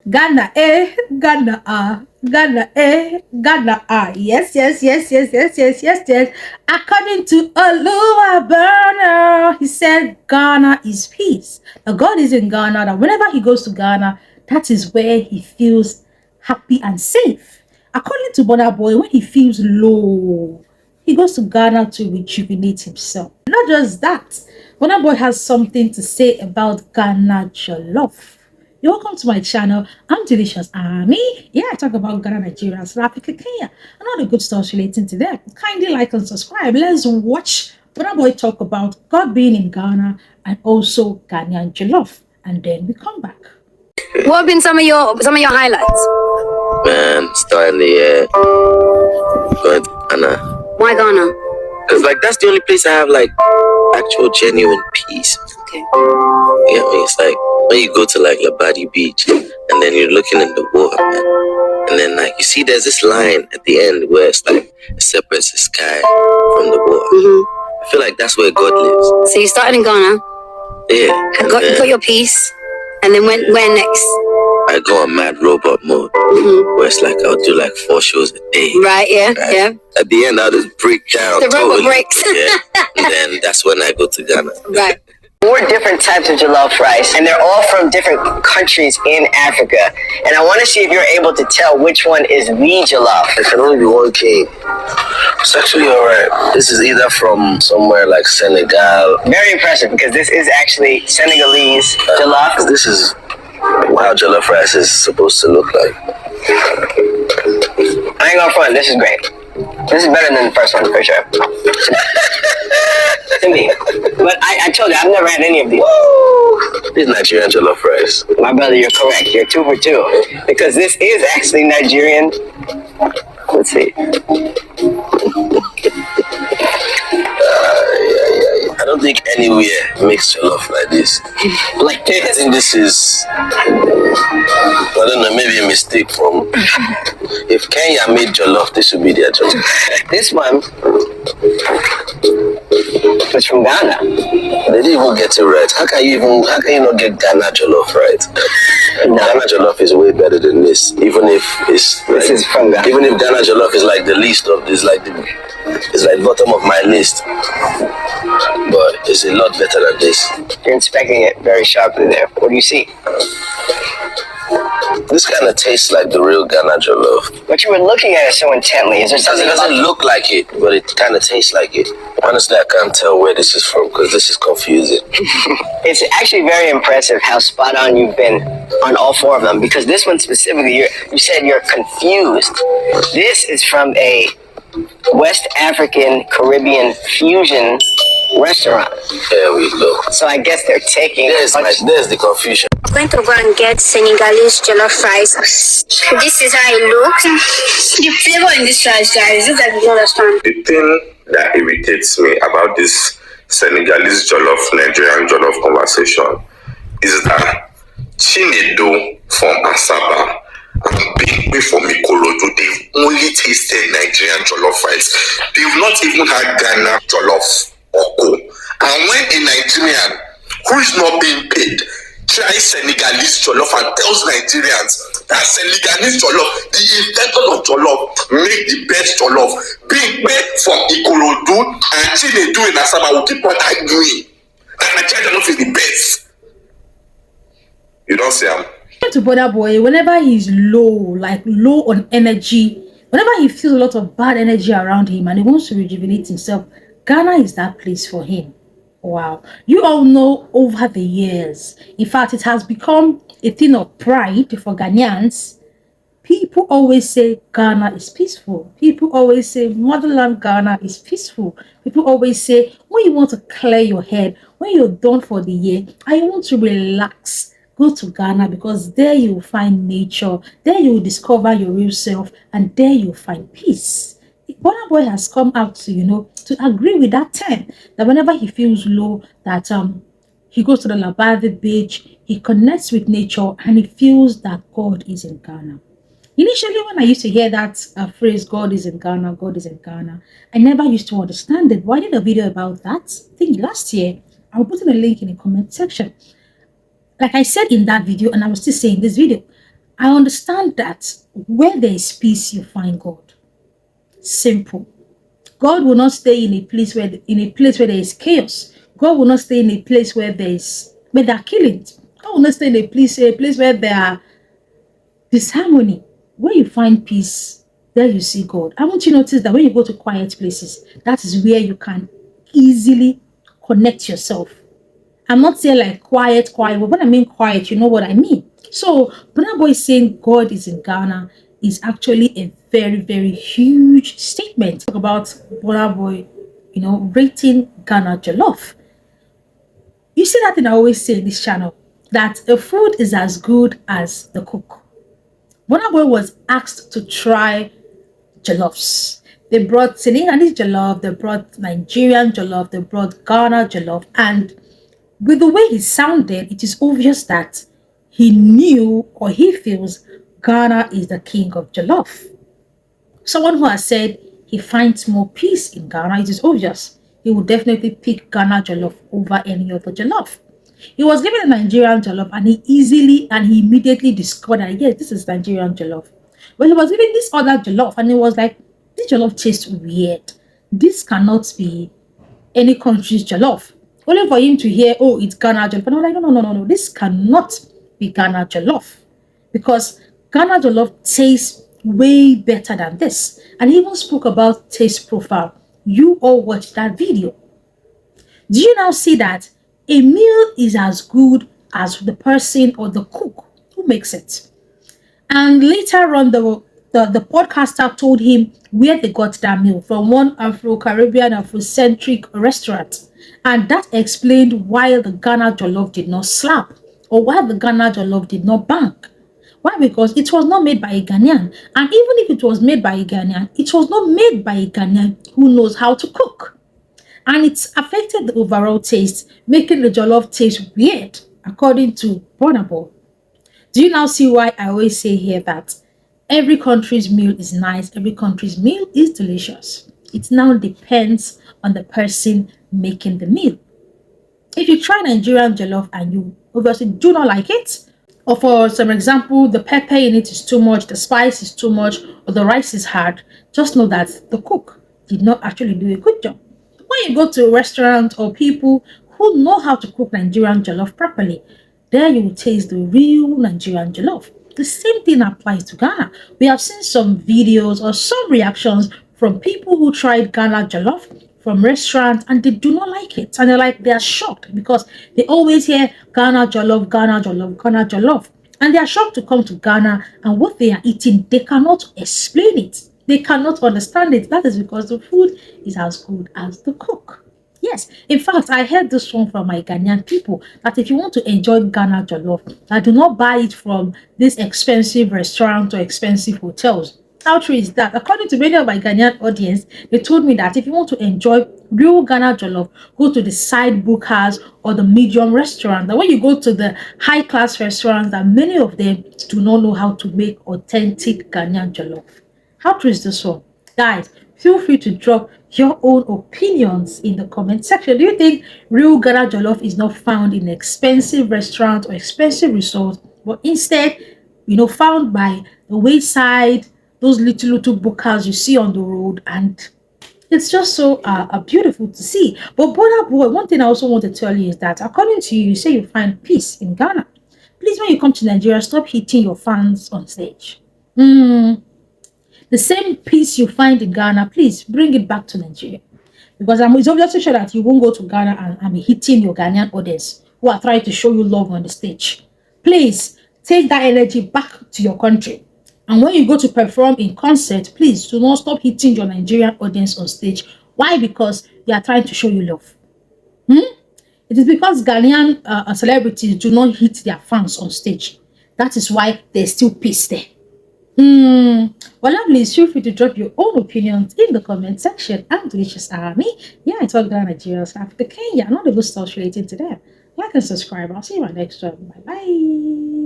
Ghana, Ghana, Ghana, Ghana, Yes, yes, yes, yes, yes, yes, yes, yes. According to Oluwa Burna, he said Ghana is peace. Now God is in Ghana. That whenever he goes to Ghana, that is where he feels happy and safe. According to Burna Boy, when he feels low, he goes to Ghana to rejuvenate himself. Not just that, Burna Boy has something to say about Ghana Jollof. You're welcome to my channel. I'm Delicious Army. Yeah, I talk about Ghana, Nigeria, South Africa, Kenya, and all the good stuff relating to them. Kindly like and subscribe. Let's watch Burna Boy talk about God being in Ghana and also Ghanaian Jollof. And then we come back. What have been some of your highlights? Man, starting the year, going to Ghana. Why Ghana? Cause like that's the only place I have like actual genuine peace. Okay. You know what I mean? It's like when you go to like Labadi Beach and then you're looking in the water, man, and then like you see there's this line at the end where it's like it separates the sky from the water. I feel like that's where God lives. So you started in Ghana. Yeah. Got your peace, and then where next? I go on mad robot mode, where it's like I'll do like 4 shows a day. Right, yeah, right? yeah. At the end, I'll just break down. The totally. robot breaks. Yeah. And then that's when I go to Ghana. Right. 4 different types of jollof rice, and they're all from different countries in Africa. And I want to see if you're able to tell which one is the jollof. There can only be one king. It's actually alright. This is either from somewhere like Senegal. Very impressive, because this is actually Senegalese jollof. This is how jollof rice is supposed to look like. I ain't gonna front, this is great. This is better than the first one, for sure. To me. But I told you, I've never had any of these. This is Nigerian jollof rice. My brother, you're correct. You're 2 for 2. Because this is actually Nigerian. Let's see. I don't think anywhere makes jollof like this. Like this. I think this is, I don't know, maybe a mistake from, if Kenya made jollof, this should be their jollof. This one was from Ghana. They didn't even get it right. How can you not get Ghana jollof right? No. Ghana jollof is way better than this, even if it's like, This is from Ghana. even if Ghana jollof is like the least of this, like it's like bottom of my list, but it's a lot better than this. You're inspecting it very sharply there. What do you see? This kind of tastes like the real Ghana jollof. But you were looking at it so intently. Is there It something doesn't about look like it, but it kind of tastes like it. Honestly, I can't tell where this is from because this is confusing. It's actually very impressive how spot on you've been on all 4 of them. Because this one specifically, you said you're confused. This is from a West African Caribbean fusion restaurant. There we go. So I guess they're taking. There's the confusion. I'm going to go and get Senegalese jollof rice. This is how it looks. The flavor in this rice, guys, look like you don't understand. The thing that irritates me about this Senegalese jollof, Nigerian jollof conversation is that Chinedu from Asaba and Bigwe from Ikorodu, they've only tasted Nigerian jollof rice. They've not even had Ghana jollof or co. And when a Nigerian who is not being paid tries Senegalese jollof and tells Nigerians that Senegalese jollof, the inventors of jollof, make the best jollof. Bigwe from Ikorodu and Chinedu in Asaba will keep on arguing that Nigerian jollof is the best. You don't see him. To Burna Boy, whenever he's low, like low on energy, whenever he feels a lot of bad energy around him and he wants to rejuvenate himself, Ghana is that place for him. Wow. You all know over the years, in fact, it has become a thing of pride for Ghanaians. People always say Ghana is peaceful. People always say motherland Ghana is peaceful. People always say when you want to clear your head, when you're done for the year and you want to relax, go to Ghana, because there you will find nature, there you will discover your real self, and there you'll find peace. Burna Boy has come out to, to agree with that term, that whenever he feels low, that he goes to the Labadi beach, he connects with nature, and he feels that God is in Ghana. Initially, when I used to hear that phrase, God is in Ghana, God is in Ghana, I never used to understand it. But I did a video about that, I think last year. I will put in a link in the comment section. Like I said in that video, and I will still say in this video, I understand that where there is peace, you find God. Simple. God will not stay in a place where there is chaos. God will not stay in a place where there are killings. God will not stay in a place where there are disharmony. Where you find peace, there you see God. I want you to notice that when you go to quiet places, that is where you can easily connect yourself. I'm not saying like quiet, but when I mean quiet, you know what I mean. So, Burna Boy saying God is in Ghana is actually a very, very huge statement. Talk about Burna Boy, rating Ghana Jollof. You see that thing I always say in this channel, that the food is as good as the cook. Burna Boy was asked to try jollofs. They brought Senegalese jollof, they brought Nigerian jollof, they brought Ghana jollof, and with the way he sounded, it is obvious that he knew or he feels Ghana is the king of jollof. Someone who has said he finds more peace in Ghana, it is obvious he would definitely pick Ghana jollof over any other jollof. He was given a Nigerian jollof and he immediately discovered that yes, this is Nigerian jollof. But he was given this other jollof and he was like, this jollof tastes weird. This cannot be any country's jollof. Only for him to hear, oh, it's Ghana jollof. And I'm like, no. This cannot be Ghana jollof. Because Ghana jollof tastes way better than this. And he even spoke about taste profile. You all watched that video. Do you now see that a meal is as good as the person or the cook who makes it? And later on, the podcaster told him where they got that meal from, one Afro-Caribbean, Afrocentric restaurant. And that explained why the Ghana jollof did not slap or why the Ghana jollof did not bang. Why? Because it was not made by a Ghanaian. And even if it was made by a Ghanaian, it was not made by a Ghanaian who knows how to cook. And it's affected the overall taste, making the jollof taste weird, according to Burna Boy. Do you now see why I always say here that every country's meal is nice, every country's meal is delicious? It now depends on the person making the meal. If you try Nigerian jollof and you obviously do not like it, or for some example, the pepper in it is too much, the spice is too much, or the rice is hard, just know that the cook did not actually do a good job. When you go to a restaurant or people who know how to cook Nigerian jollof properly, there you will taste the real Nigerian jollof. The same thing applies to Ghana. We have seen some videos or some reactions from people who tried Ghana jollof from restaurants and they do not like it. And they're shocked because they always hear Ghana jollof, Ghana jollof, Ghana jollof. And they are shocked to come to Ghana and what they are eating, they cannot explain it. They cannot understand it. That is because the food is as good as the cook. Yes, in fact, I heard this one from my Ghanaian people that if you want to enjoy Ghana jollof, do not buy it from this expensive restaurant or expensive hotels. How true is that? According to many of my Ghanaian audience, they told me that if you want to enjoy real Ghana jollof, go to the side bookers or the medium restaurant. That when you go to the high class restaurants, that many of them do not know how to make authentic Ghanaian jollof. How true is this one? Guys, feel free to drop your own opinions in the comment section. Do you think real Ghana jollof is not found in expensive restaurants or expensive resorts, but instead, found by the wayside, those little bookers you see on the road, and it's just so beautiful to see. But Burna Boy, one thing I also want to tell you is that according to you, you say you find peace in Ghana. Please, when you come to Nigeria, stop hitting your fans on stage. The same peace you find in Ghana, please bring it back to Nigeria. Because it's obviously sure that you won't go to Ghana and be hitting your Ghanaian audience who are trying to show you love on the stage. Please take that energy back to your country. And when you go to perform in concert, please do not stop hitting your Nigerian audience on stage. Why? Because they are trying to show you love. It is because Ghanaian celebrities do not hit their fans on stage. That is why there's still peace there. Well, lovely, feel free to drop your own opinions in the comment section. I'm Delicious Army. Yeah, I talk Ghana, Nigeria, South Africa, Kenya, and all the good stuff relating to them. Like and subscribe. I'll see you in my next one. Bye bye.